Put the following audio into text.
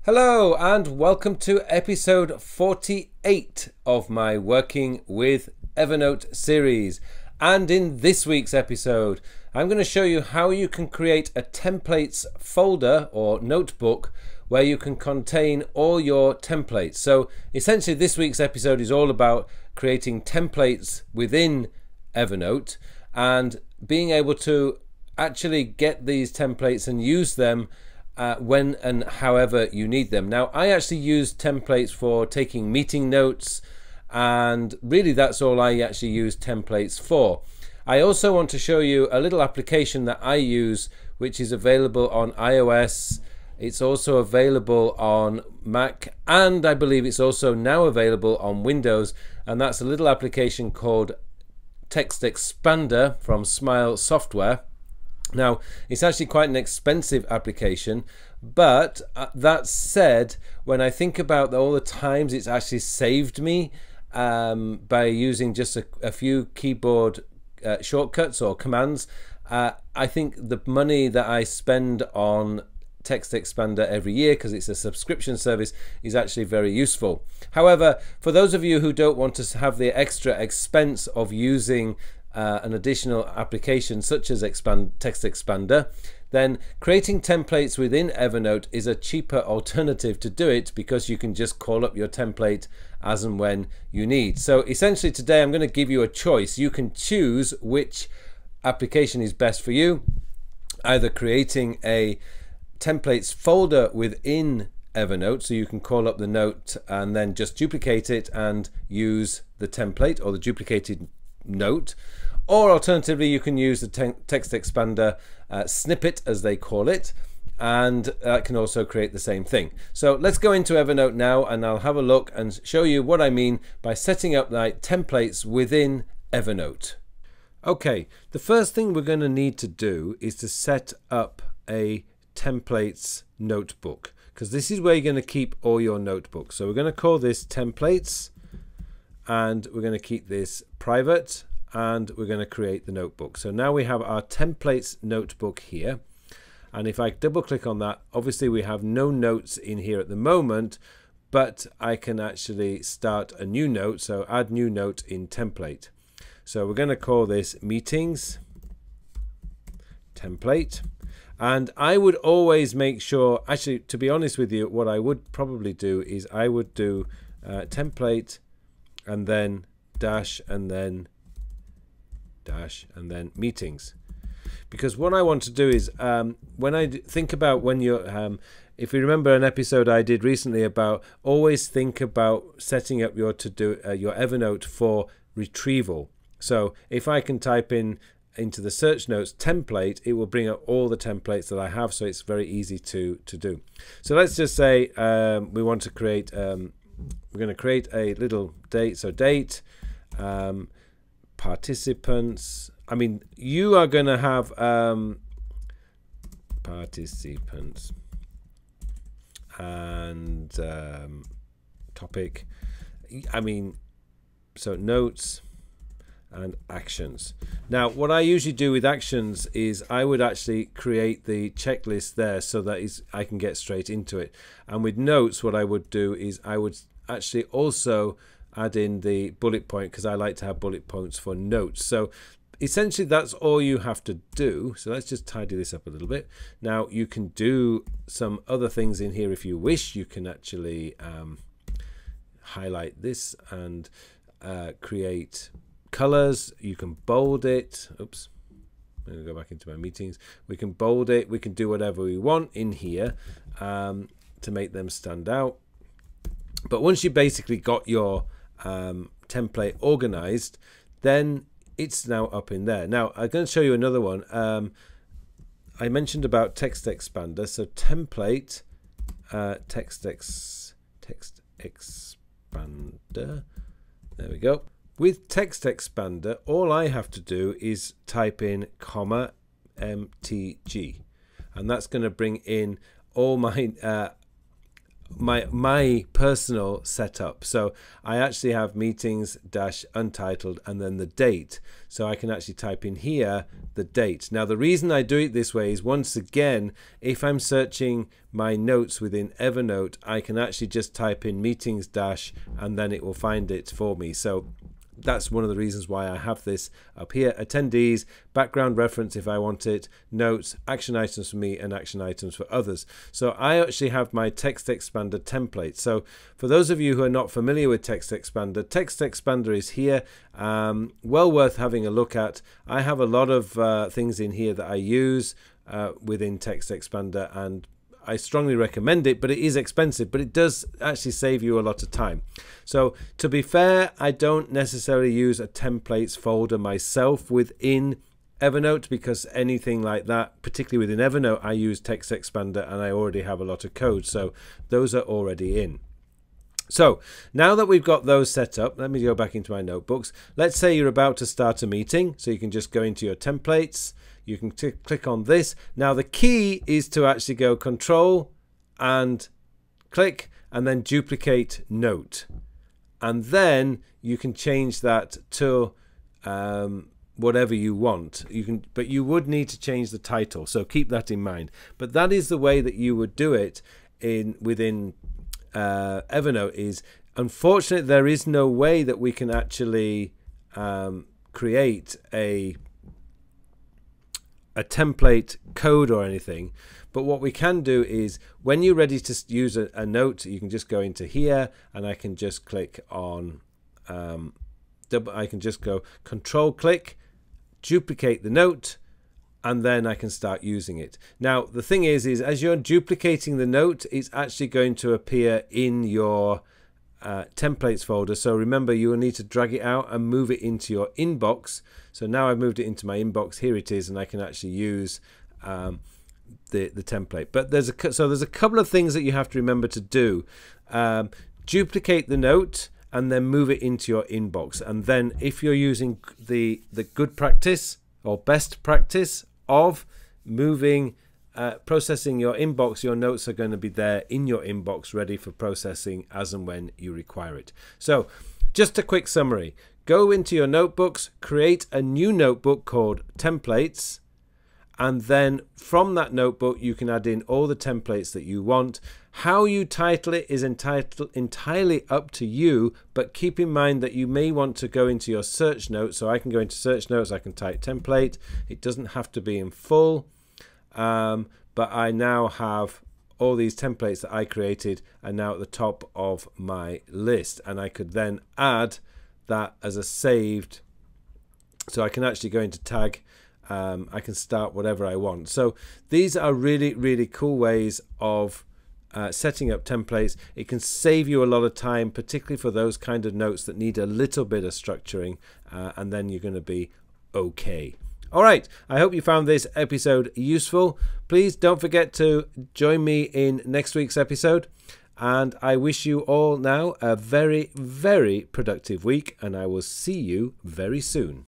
Hello and welcome to episode 48 of my Working with Evernote series. And in this week's episode, I'm going to show you how you can create a templates folder or notebook where you can contain all your templates. So essentially this week's episode is all about creating templates within Evernote and being able to actually get these templates and use them when and however you need them. Now, I actually use templates for taking meeting notes, and really that's all I actually use templates for. I also want to show you a little application that I use, which is available on iOS. It's also available on Mac, and I believe it's also now available on Windows, and that's a little application called TextExpander from Smile Software. Now, it's actually quite an expensive application, but that said, when I think about all the times it's actually saved me by using just a few keyboard shortcuts or commands, I think the money that I spend on TextExpander every year, because it's a subscription service, is actually very useful. However, for those of you who don't want to have the extra expense of using an additional application such as TextExpander, then creating templates within Evernote is a cheaper alternative to do it, because you can just call up your template as and when you need. So essentially today I'm going to give you a choice. You can choose which application is best for you, either creating a templates folder within Evernote, so you can call up the note and then just duplicate it and use the template or the duplicated note, or alternatively you can use the TextExpander snippet, as they call it, and that can also create the same thing. So let's go into Evernote now and I'll have a look and show you what I mean by setting up like templates within Evernote. Okay, the first thing we're going to need to do is to set up a templates notebook, because this is where you're going to keep all your notebooks. So we're going to call this templates, and we're going to keep this private, and we're going to create the notebook. So now we have our templates notebook here, and if I double click on that, obviously we have no notes in here at the moment, but I can actually start a new note. So add new note in template. So we're going to call this meetings template. And I would always make sure, actually, to be honest with you, what I would probably do is I would do template and then dash and then dash and then meetings. Because what I want to do is when I think about when you're, if you remember an episode I did recently about always think about setting up your your Evernote for retrieval. So if I can type into the search notes template, it will bring up all the templates that I have, so it's very easy to do. So let's just say we want to create we're going to create a little date. So date, participants. I mean, you are going to have participants and topic. I mean, so notes and actions. Now, what I usually do with actions is I would actually create the checklist there so that I can get straight into it. And with notes, what I would do is I would actually also add in the bullet point, because I like to have bullet points for notes. So essentially that's all you have to do. So let's just tidy this up a little bit. Now you can do some other things in here if you wish. You can actually highlight this and create colors. You can bold it. Oops, I'm going to go back into my meetings. We can bold it. We can do whatever we want in here to make them stand out. But once you basically got your template organized, then it's now up in there. Now I'm going to show you another one. I mentioned about TextExpander. So template TextExpander. There we go. With TextExpander, all I have to do is type in comma MTG, and that's going to bring in all my my personal setup. So I actually have meetings dash untitled and then the date. So I can actually type in here the date. Now the reason I do it this way is, once again, if I'm searching my notes within Evernote, I can actually just type in meetings dash and then it will find it for me. So that's one of the reasons why I have this up here. Attendees, background reference if I want it, notes, action items for me and action items for others. So I actually have my TextExpander template. So for those of you who are not familiar with TextExpander, TextExpander is here. Well worth having a look at. I have a lot of things in here that I use within TextExpander, and I strongly recommend it, but it is expensive, but it does actually save you a lot of time. So to be fair, I don't necessarily use a templates folder myself within Evernote, because anything like that, particularly within Evernote, I use TextExpander and I already have a lot of code. So those are already in. So now that we've got those set up, let me go back into my notebooks. Let's say you're about to start a meeting. So you can just go into your templates. You can click on this. Now the key is to actually go Control and click and then duplicate note. And then you can change that to whatever you want. But you would need to change the title. So keep that in mind. But that is the way that you would do it within Evernote. Is unfortunately there is no way that we can actually create a template code or anything, but what we can do is, when you're ready to use a note, you can just go into here and I can just click on I can just go Control click, duplicate the note, and then I can start using it. Now the thing is as you're duplicating the note, it's actually going to appear in your templates folder. So remember, you will need to drag it out and move it into your inbox. So now I've moved it into my inbox. Here it is, and I can actually use the template. But there's a couple of things that you have to remember to do. Duplicate the note and then move it into your inbox. And then if you're using the good practice or best practice of moving processing your inbox, your notes are going to be there in your inbox, ready for processing as and when you require it. So just a quick summary. Go into your notebooks, create a new notebook called templates, and then from that notebook you can add in all the templates that you want. How you title it is entirely up to you, but keep in mind that you may want to go into your search notes. So I can go into search notes, I can type template. It doesn't have to be in full. But I now have all these templates that I created are now at the top of my list, and I could then add that as a saved. So I can actually go into tag. I can start whatever I want. So these are really, really cool ways of setting up templates. It can save you a lot of time, particularly for those kind of notes that need a little bit of structuring, and then you're going to be okay. All right, I hope you found this episode useful. Please don't forget to join me in next week's episode. And I wish you all now a very, very productive week, and I will see you very soon.